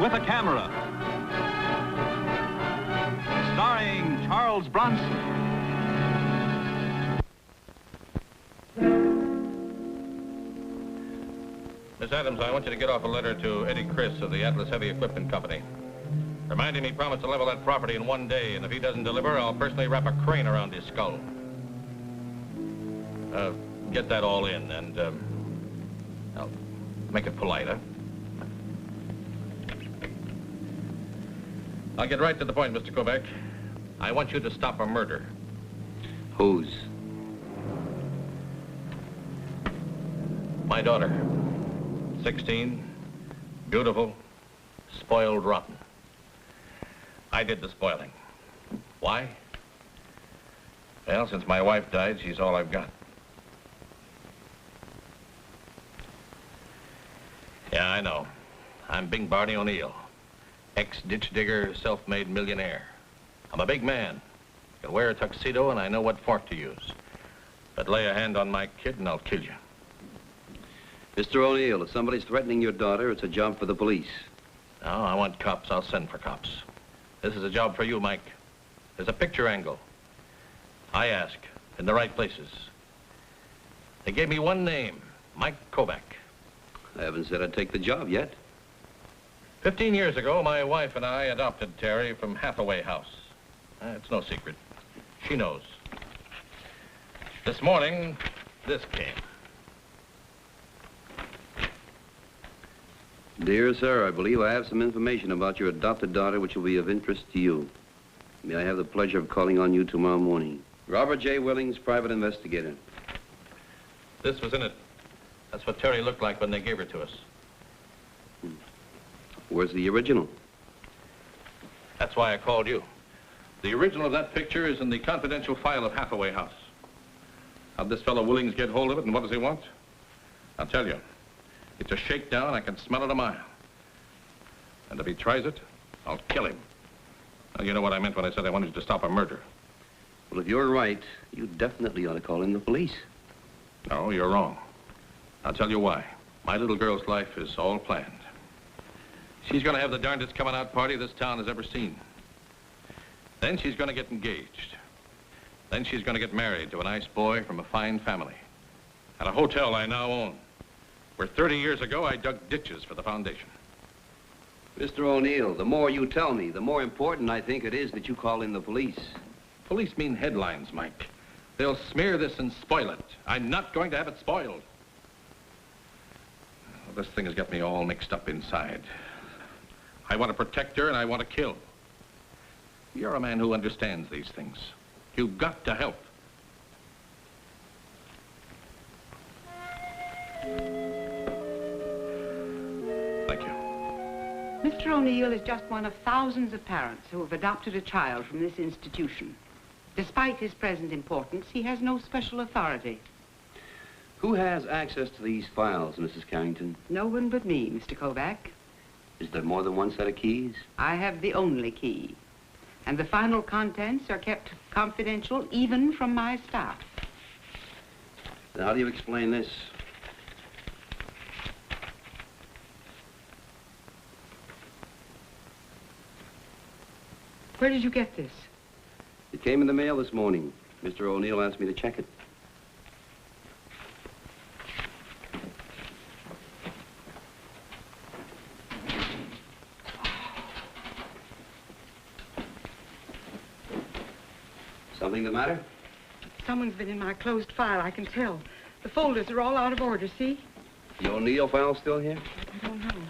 with a Camera. Starring Charles Bronson. Miss Adams, I want you to get off a letter to Eddie Chris of the Atlas Heavy Equipment Company. Reminding him he promised to level that property in 1 day, and if he doesn't deliver, I'll personally wrap a crane around his skull. Get that all in, and, I'll make it polite, huh? I'll get right to the point, Mr. Kovac. I want you to stop a murder. Whose? My daughter. 16, beautiful, spoiled rotten. I did the spoiling. Why? Well, since my wife died, she's all I've got. Yeah, I know. I'm Big Barney O'Neill, ex-ditch digger, self-made millionaire. I'm a big man. I can wear a tuxedo and I know what fork to use. But lay a hand on my kid and I'll kill you. Mr. O'Neill, if somebody's threatening your daughter, it's a job for the police. No, I want cops. I'll send for cops. This is a job for you, Mike. There's a picture angle. I ask, in the right places. They gave me one name, Mike Kovac. I haven't said I'd take the job yet. 15 years ago, my wife and I adopted Terry from Hathaway House. It's no secret. She knows. This morning, this came. Dear sir, I believe I have some information about your adopted daughter which will be of interest to you. May I have the pleasure of calling on you tomorrow morning? Robert J. Willings, private investigator. This was in it. That's what Terry looked like when they gave her to us. Where's the original? That's why I called you. The original of that picture is in the confidential file of Hathaway House. How'd this fellow Willings get hold of it, and what does he want? I'll tell you. It's a shakedown. I can smell it a mile. And if he tries it, I'll kill him. Now, you know what I meant when I said I wanted you to stop a murder. Well, if you're right, you definitely ought to call in the police. No, you're wrong. I'll tell you why. My little girl's life is all planned. She's going to have the darndest coming-out party this town has ever seen. Then she's going to get engaged. Then she's going to get married to a nice boy from a fine family. At a hotel I now own, where 30 years ago I dug ditches for the foundation. Mr. O'Neill, the more you tell me, the more important I think it is that you call in the police. Police mean headlines, Mike. They'll smear this and spoil it. I'm not going to have it spoiled. Well, this thing has got me all mixed up inside. I want to protect her and I want to kill. You're a man who understands these things. You've got to help. Thank you. Mr. O'Neill is just one of thousands of parents who have adopted a child from this institution. Despite his present importance, he has no special authority. Who has access to these files, Mrs. Carrington? No one but me, Mr. Kovac. Is there more than one set of keys? I have the only key. And the final contents are kept confidential even from my staff. Then how do you explain this? Where did you get this? It came in the mail this morning. Mr. O'Neill asked me to check it. Something the matter? Someone's been in my closed file, I can tell. The folders are all out of order, see? The O'Neill file still here? I don't know.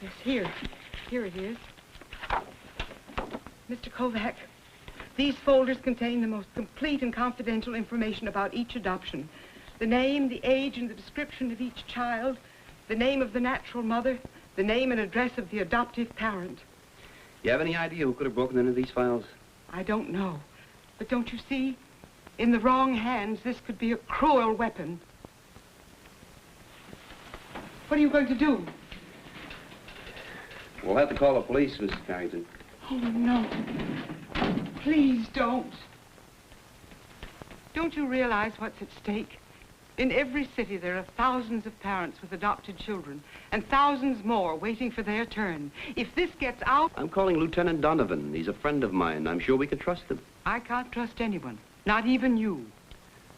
Yes, here. Here it is. Mr. Kovac, these folders contain the most complete and confidential information about each adoption. The name, the age, and the description of each child, the name of the natural mother, the name and address of the adoptive parent. You have any idea who could have broken into these files? I don't know. But don't you see? In the wrong hands, this could be a cruel weapon. What are you going to do? We'll have to call the police, Mrs. Carrington. Oh, no. Please don't. Don't you realize what's at stake? In every city, there are thousands of parents with adopted children, and thousands more waiting for their turn. If this gets out... I'm calling Lieutenant Donovan. He's a friend of mine. I'm sure we can trust him. I can't trust anyone, not even you.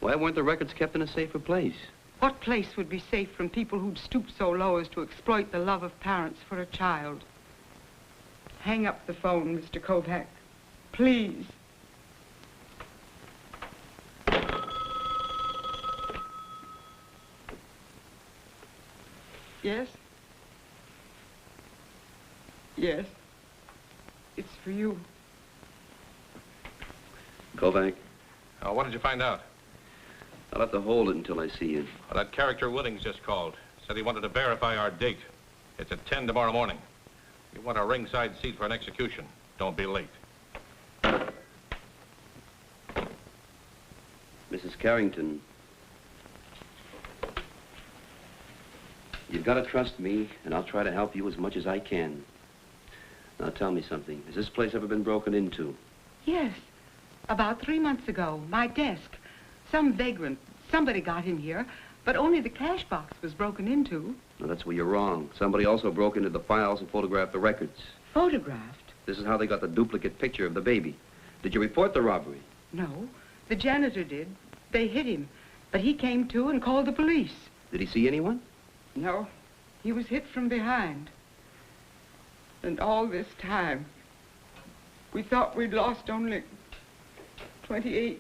Why weren't the records kept in a safer place? What place would be safe from people who'd stoop so low as to exploit the love of parents for a child? Hang up the phone, Mr. Kovac. Please. Yes? Yes. It's for you. Kovac, What did you find out? I'll have to hold it until I see you. Well, that character Willings just called. Said he wanted to verify our date. It's at 10 tomorrow morning. You want a ringside seat for an execution. Don't be late. Mrs. Carrington, you've got to trust me, and I'll try to help you as much as I can. Now, tell me something. Has this place ever been broken into? Yes. About 3 months ago, my desk. Some vagrant, somebody got in here, but only the cash box was broken into. No, that's where you're wrong. Somebody also broke into the files and photographed the records. Photographed? This is how they got the duplicate picture of the baby. Did you report the robbery? No. The janitor did. They hit him, but he came to and called the police. Did he see anyone? No. He was hit from behind. And all this time, we thought we'd lost only $28.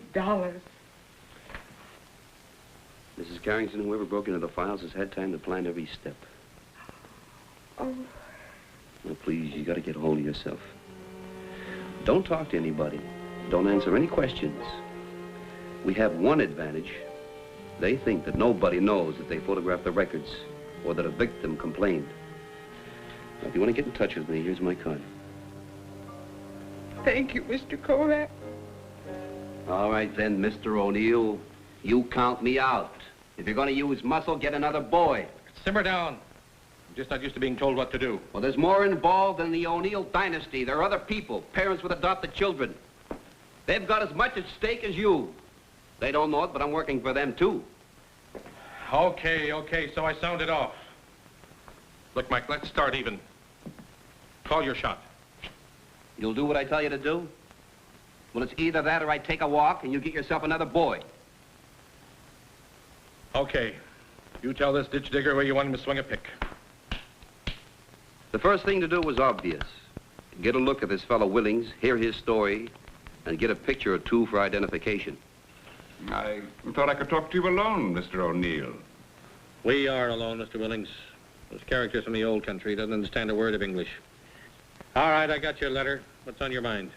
Mrs. Carrington, whoever broke into the files has had time to plan every step. Oh. Now, please, you got to get hold of yourself. Don't talk to anybody. Don't answer any questions. We have one advantage. They think that nobody knows that they photographed the records or that a victim complained. Now, if you want to get in touch with me, here's my card. Thank you, Mr. Kovac. All right, then, Mr. O'Neill. You count me out. If you're going to use muscle, get another boy. Simmer down. I'm just not used to being told what to do. Well, there's more involved than the O'Neill dynasty. There are other people, parents with adopted children. They've got as much at stake as you. They don't know it, but I'm working for them, too. Okay, so I sound it off. Look, Mike, let's start even. Call your shot. You'll do what I tell you to do? Well, it's either that or I take a walk and you get yourself another boy. Okay. You tell this ditch digger where you want him to swing a pick. The first thing to do was obvious. Get a look at this fellow Willings, hear his story, and get a picture or two for identification. I thought I could talk to you alone, Mr. O'Neill. We are alone, Mr. Willings. Those characters from the old country doesn't understand a word of English. All right, I got your letter. What's on your mind?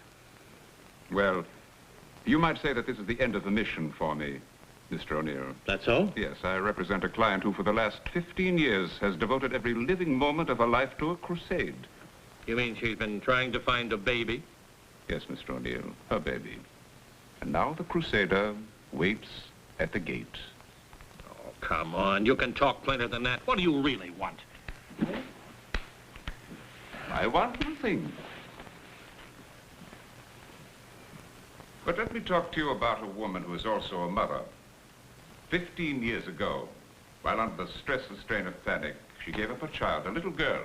Well, you might say that this is the end of the mission for me, Mr. O'Neill. That so? Yes, I represent a client who for the last 15 years has devoted every living moment of her life to a crusade. You mean she's been trying to find a baby? Yes, Mr. O'Neill, her baby. And now the crusader waits at the gate. Oh, come on. You can talk plainer than that. What do you really want? I want nothing. But let me talk to you about a woman who is also a mother. 15 years ago, while under the stress and strain of panic, she gave up a child, a little girl.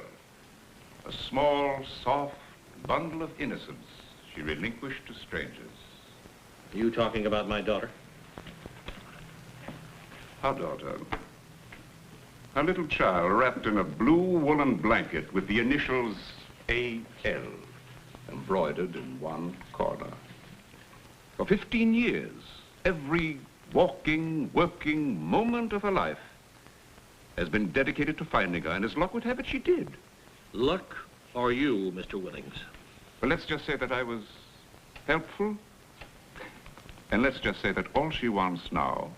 A small, soft bundle of innocence she relinquished to strangers. You talking about my daughter? Our daughter. A little child wrapped in a blue woolen blanket with the initials A.L. embroidered in one corner. For 15 years, every walking, working moment of her life has been dedicated to finding her, and as luck would have it, she did. Luck or you, Mr. Willings? Well, let's just say that I was helpful, and let's just say that all she wants now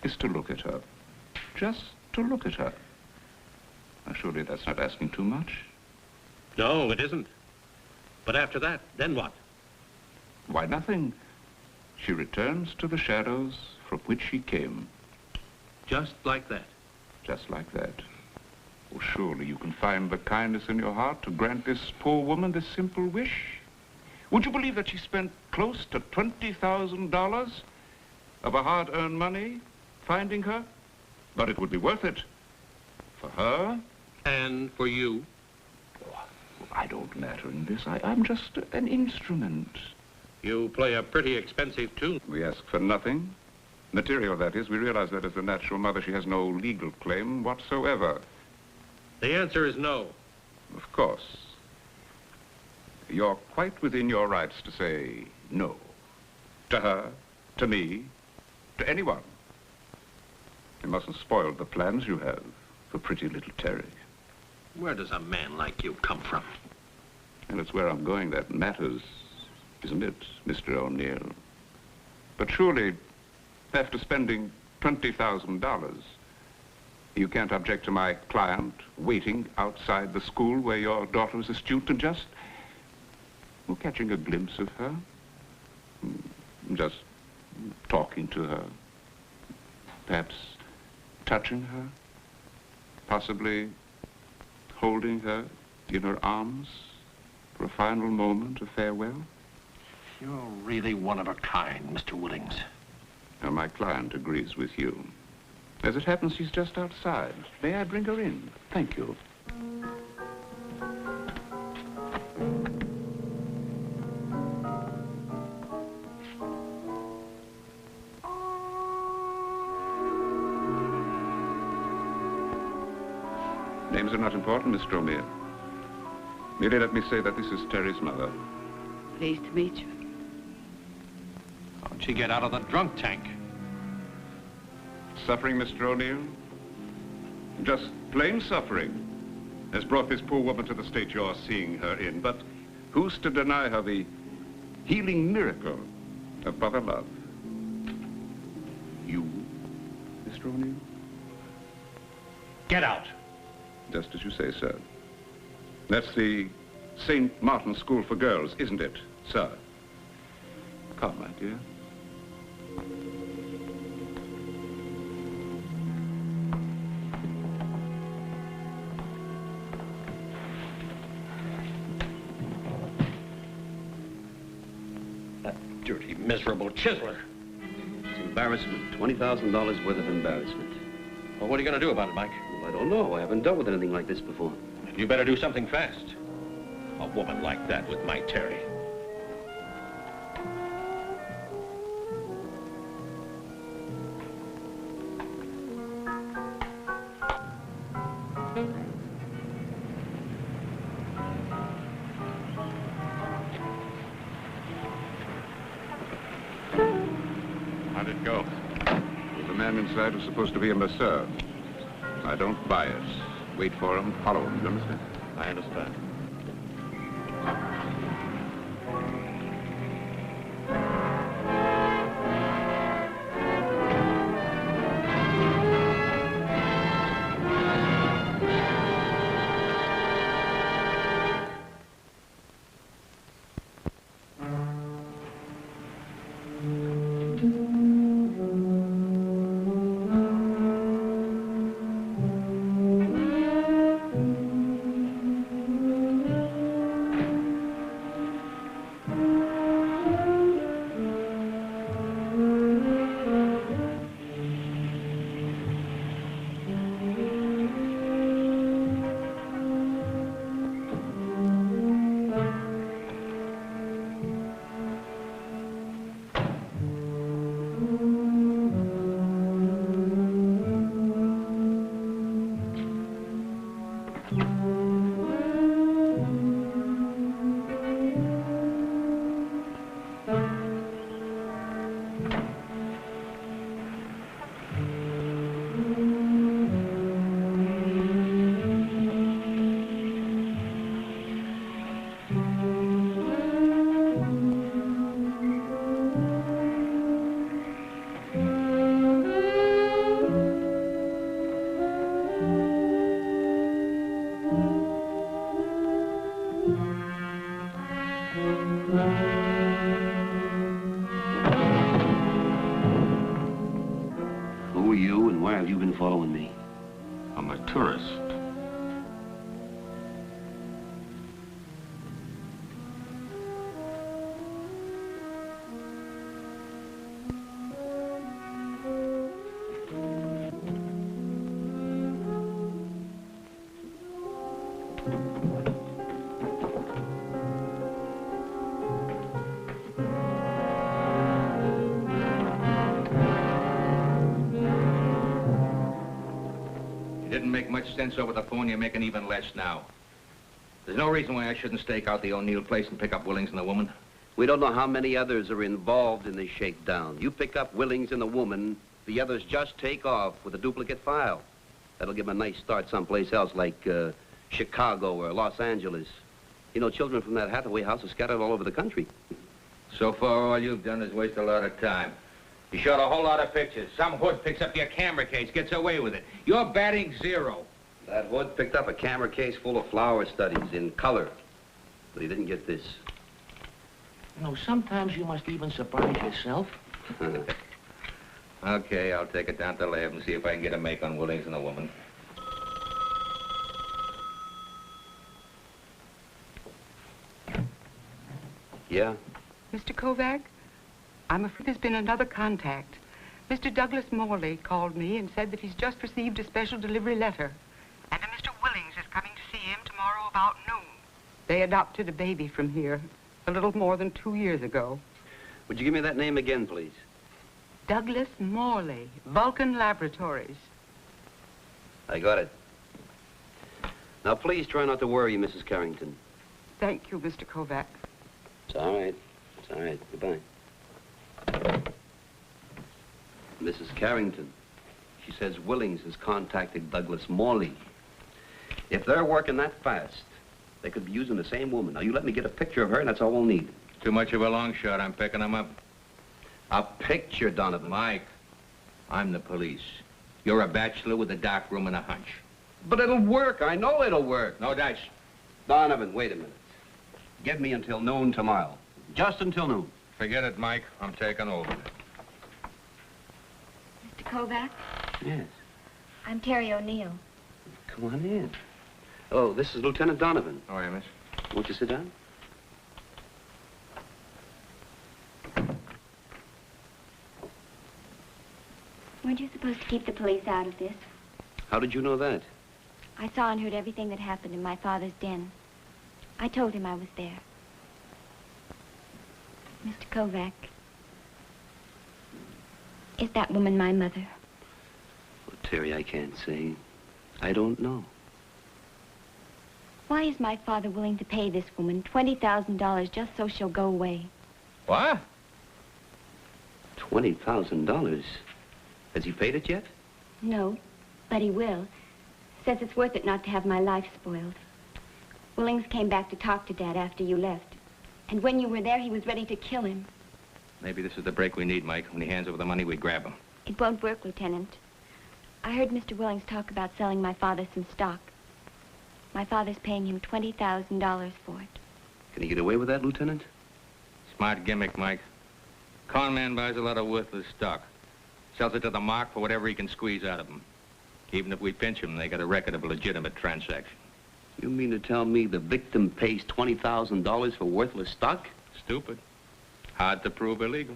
is to look at her. Just to look at her. Now, surely that's not asking too much. No, it isn't. But after that, then what? Why, nothing. She returns to the shadows from which she came. Just like that? Just like that. Oh, surely you can find the kindness in your heart to grant this poor woman this simple wish. Would you believe that she spent close to $20,000 of her hard-earned money finding her, but it would be worth it. For her. And for you? I don't matter in this. I'm just an instrument. You play a pretty expensive tune. We ask for nothing. Material, that is. We realize that as the natural mother, she has no legal claim whatsoever. The answer is no. Of course. You're quite within your rights to say no. To her, to me, to anyone. You mustn't spoil the plans you have for pretty little Terry. Where does a man like you come from? And it's where I'm going that matters, isn't it, Mr. O'Neill? But surely, after spending $20,000, you can't object to my client waiting outside the school where your daughter is a student and just, well, catching a glimpse of her, just talking to her, perhaps touching her, possibly holding her in her arms for a final moment of farewell? You're really one of a kind, Mr. Woodings. Now, my client agrees with you. As it happens, she's just outside. May I bring her in? Thank you. Names are not important, Mr. O'Neill. Merely let me say that this is Terry's mother. Pleased to meet you. How'd she get out of the drunk tank? Suffering, Mr. O'Neill? Just plain suffering has brought this poor woman to the state you're seeing her in. But who's to deny her the healing miracle of mother love? You, Mr. O'Neill? Get out. Just as you say, sir. That's the St. Martin's School for Girls, isn't it, sir? Come, my dear. That dirty, miserable chiseler. It's embarrassment. $20,000 worth of embarrassment. Well, what are you going to do about it, Mike? Well, I don't know. I haven't dealt with anything like this before. You better do something fast. A woman like that with my Terry. How'd it go? Well, the man inside was supposed to be a masseur. I don't buy it. Wait for him, follow him, you understand? I understand. Who are you and why have you been following me? I'm a tourist. make much sense over the phone, you're making even less now. There's no reason why I shouldn't stake out the O'Neill place and pick up Willings and the woman. We don't know how many others are involved in this shakedown. You pick up Willings and the woman, the others just take off with a duplicate file. That'll give them a nice start someplace else, like Chicago or Los Angeles. You know, children from that Hathaway house are scattered all over the country. So far, all you've done is waste a lot of time. You shot a whole lot of pictures. Some hood picks up your camera case, gets away with it. You're batting 0. That hood picked up a camera case full of flower studies in color, but he didn't get this. You know, sometimes you must even surprise yourself. Okay, I'll take it down to the lab and see if I can get a make on Willings and the woman. Yeah? Mr. Kovac, I'm afraid there's been another contact. Mr. Douglas Morley called me and said that he's just received a special delivery letter. And a Mr. Willings is coming to see him tomorrow about noon. They adopted a baby from here a little more than 2 years ago. Would you give me that name again, please? Douglas Morley, Vulcan Laboratories. I got it. Now, please try not to worry, Mrs. Carrington. Thank you, Mr. Kovac. It's all right. It's all right. Goodbye. Mrs. Carrington, she says Willings has contacted Douglas Morley. If they're working that fast, they could be using the same woman. Now, you let me get a picture of her, and that's all we'll need. Too much of a long shot. I'm picking them up. A picture, Donovan. Mike, I'm the police. You're a bachelor with a dark room and a hunch. But it'll work. I know it'll work. No dice. Donovan, wait a minute. Give me until noon tomorrow. Just until noon. Forget it, Mike. I'm taking over. Mr. Kovac, Yes. I'm Terry O'Neill. Come on in. Oh, this is Lieutenant Donovan. All right, miss. Won't you sit down? Weren't you supposed to keep the police out of this? How did you know that? I saw and heard everything that happened in my father's den. I told him I was there. Mr. Kovac, is that woman my mother? Well, Terry, I can't say. I don't know. Why is my father willing to pay this woman $20,000 just so she'll go away? What? $20,000? Has he paid it yet? No, but he will. Says it's worth it not to have my life spoiled. Willings came back to talk to Dad after you left. And when you were there, he was ready to kill him. Maybe this is the break we need, Mike. When he hands over the money, we grab him. It won't work, Lieutenant. I heard Mr. Willings talk about selling my father some stock. My father's paying him $20,000 for it. Can he get away with that, Lieutenant? Smart gimmick, Mike. Con man buys a lot of worthless stock. Sells it to the mark for whatever he can squeeze out of them. Even if we pinch him, they got a record of a legitimate transaction. You mean to tell me the victim pays $20,000 for worthless stock? Stupid. Hard to prove illegal.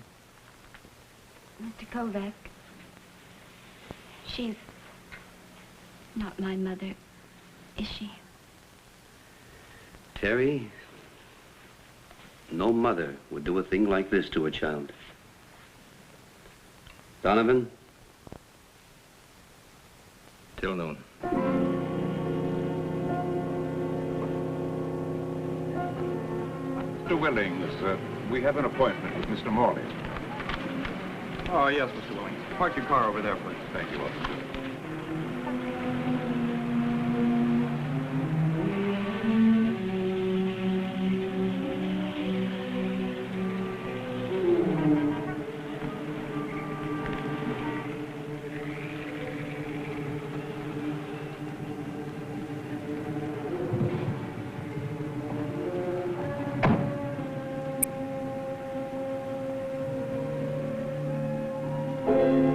Mr. Kovac, she's not my mother, is she? Terry, no mother would do a thing like this to a child. Donovan? Till noon. Mr. Willings, we have an appointment with Mr. Morley. Oh, yes, Mr. Willings. Park your car over there, please. Thank you, officer.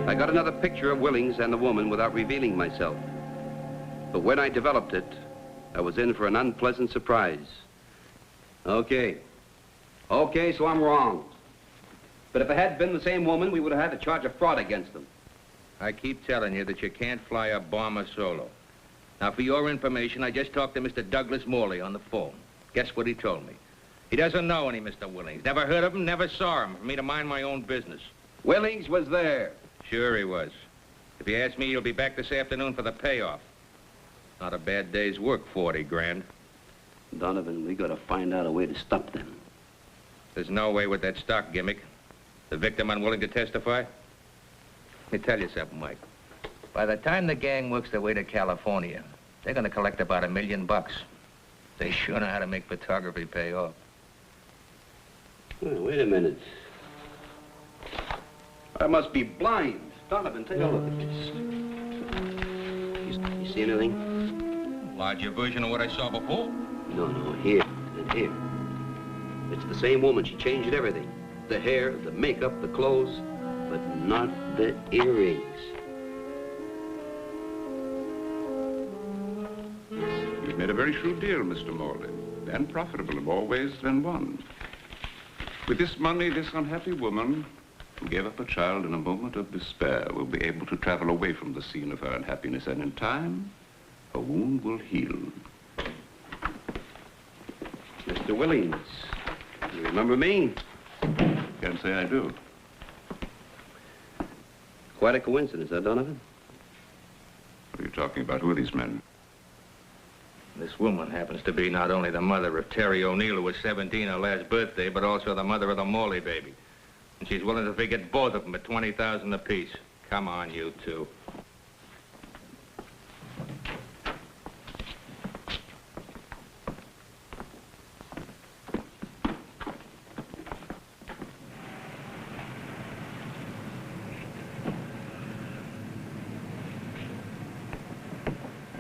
I got another picture of Willings and the woman without revealing myself. But when I developed it, I was in for an unpleasant surprise. Okay, so I'm wrong. But if it had been the same woman, we would have had to charge a fraud against them. I keep telling you that you can't fly a bomber solo. Now, for your information, I just talked to Mr. Douglas Morley on the phone. Guess what he told me? He doesn't know any Mr. Willings. Never heard of him, never saw him. For me to mind my own business. Willings was there. Sure he was. If you ask me, he'll be back this afternoon for the payoff. Not a bad day's work, 40 grand. Donovan, we gotta find out a way to stop them. There's no way with that stock gimmick. The victim unwilling to testify? Let me tell you something, Mike. By the time the gang works their way to California, they're gonna collect about $1 million. They sure know how to make photography pay off. Oh, wait a minute. I must be blind. Donovan, take a look at this. You see anything? Larger version of what I saw before? No, here and here. It's the same woman. She changed everything. The hair, the makeup, the clothes, but not the earrings. You've made a very shrewd deal, Mr. Morley, and profitable in more ways than one. With this money, this unhappy woman who gave up a child in a moment of despair will be able to travel away from the scene of her unhappiness, and in time, her wound will heal. Mr. Willings, you remember me? Can't say I do. Quite a coincidence, huh, Donovan? What are you talking about? Who are these men? This woman happens to be not only the mother of Terry O'Neill, who was 17 her last birthday, but also the mother of the Morley baby. And she's willing to forget both of them at $20,000 apiece. Come on, you two.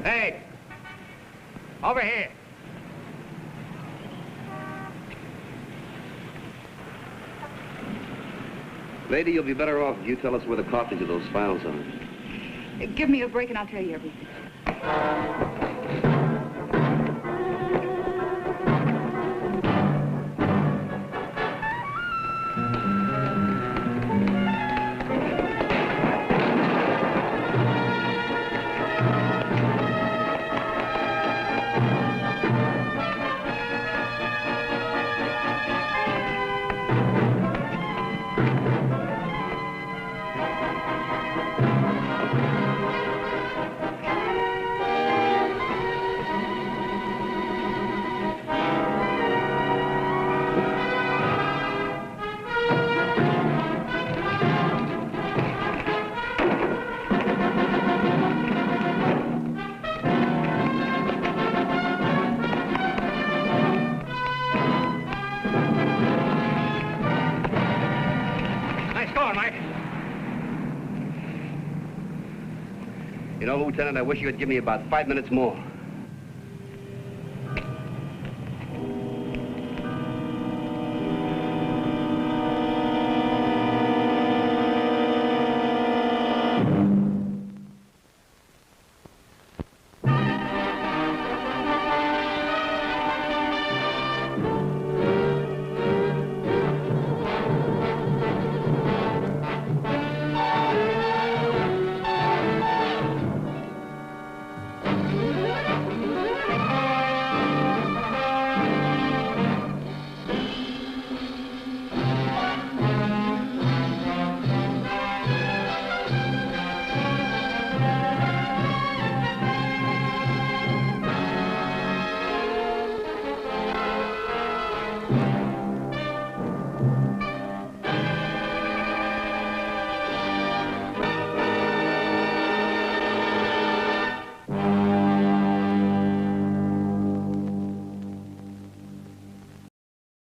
Hey! Over here. Lady, you'll be better off if you tell us where the copies of those files are. Give me a break and I'll tell you everything. You know, Lieutenant, I wish you would give me about 5 minutes more.